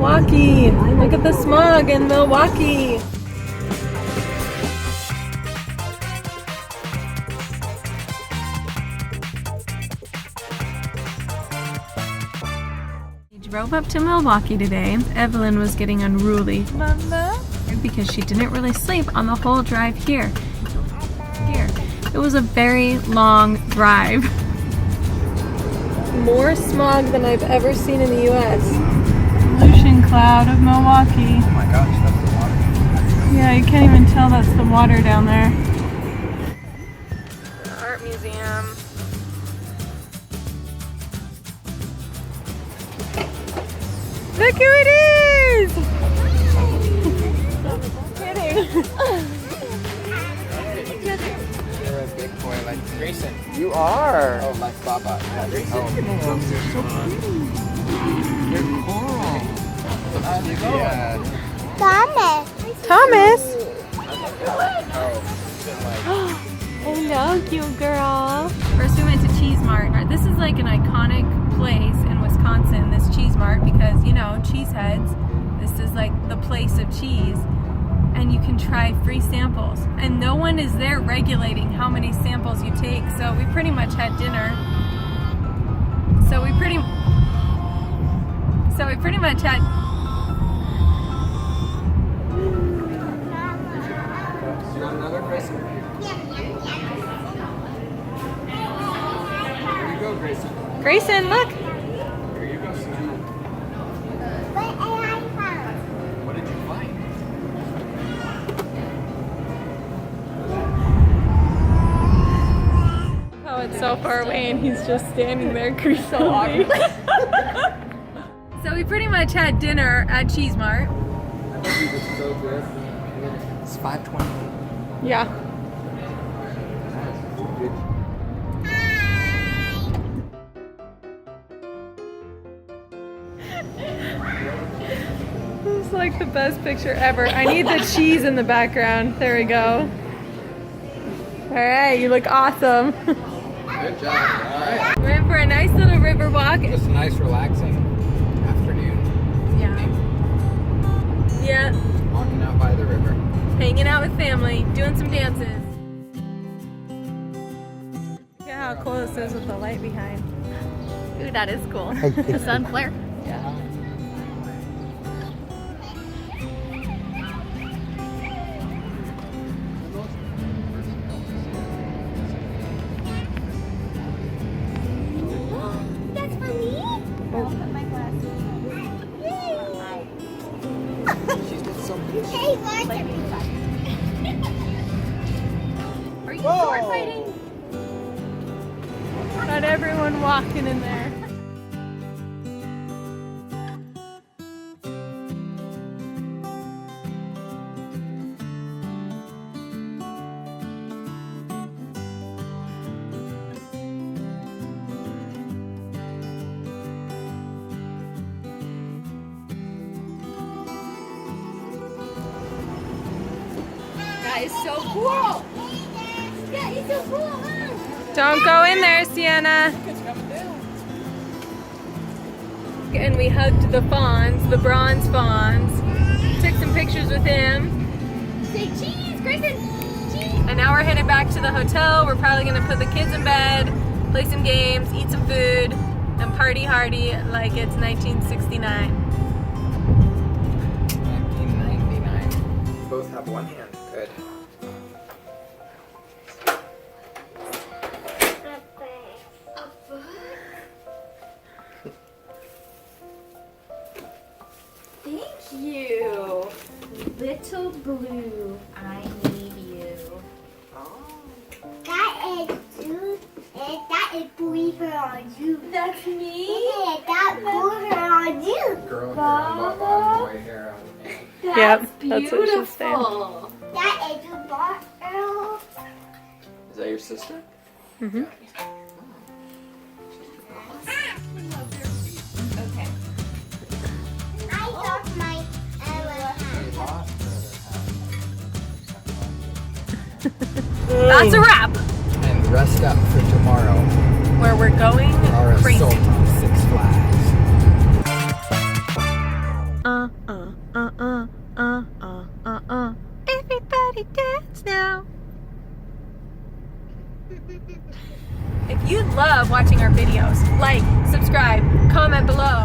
Milwaukee. Look at the smog in Milwaukee. We drove up to Milwaukee today. Evelyn was getting unruly. Mama? Because she didn't really sleep on the whole drive here. It was a very long drive. More smog than I've ever seen in the U.S. Pollution cloud of Milwaukee. Oh my gosh, that's the water. Yeah, you can't even tell that's the water down there. The art museum. Look who it is! Kidding. You're a big boy like Grayson. You are. Oh, like Baba. Yeah, Grayson. Oh, you're so pretty. You're coral. How's it going? Thomas. Thomas! Oh, Hello, cute girl. First we went to Cheese Mart. This is like an iconic place in Wisconsin, this Cheese Mart, because, you know, cheeseheads. This is like the place of cheese. And you can try free samples. And no one is there regulating how many samples you take. So we pretty much had dinner. So we pretty much had... you want another, Grayson? Here you go, Grayson. Grayson, look! Here you go, son. What did I find? What did you find? Oh, it's so far away and he's just standing there creepily. So we pretty much had dinner at Cheese Mart. This is so good. It's 5:20. Yeah. Good. This is like the best picture ever. I need the cheese in the background. There we go. Alright, you look awesome. Good job. All right. We're in for a nice little river walk. Just a nice, relaxing afternoon. Yeah. Yeah. Walking out by the river. Hanging out with family, doing some dances. Look at how cool this is with the light behind. Ooh, that is cool. The sun flare. Yeah. That's for me? Oh. She's got something. Hey, what? Are you sword fighting? Got everyone walking in there. That is so cool. Yeah, it's so cool, huh? Don't go in there, Sienna. And we hugged the fawns, the bronze fawns. Took some pictures with him. Say cheese, Grayson. Cheese. And now we're headed back to the hotel. We're probably gonna put the kids in bed, play some games, eat some food, and party hardy like it's 1969. 1999. Both have one hand. Good. Thank you. Little Blue, I need you. That is believer on you. That's me? Yeah, that believer on you. Girl hair on Baba, boy hair on me. That's Yep, that's what beautiful. she's saying. That is a bottle. Is that your sister? Mm-hmm. Okay. I got my That's a wrap. And rest up for tomorrow. Where we're going Our crazy. assault on Six Flags. Everybody dance now. If you love watching our videos, like, subscribe, comment below.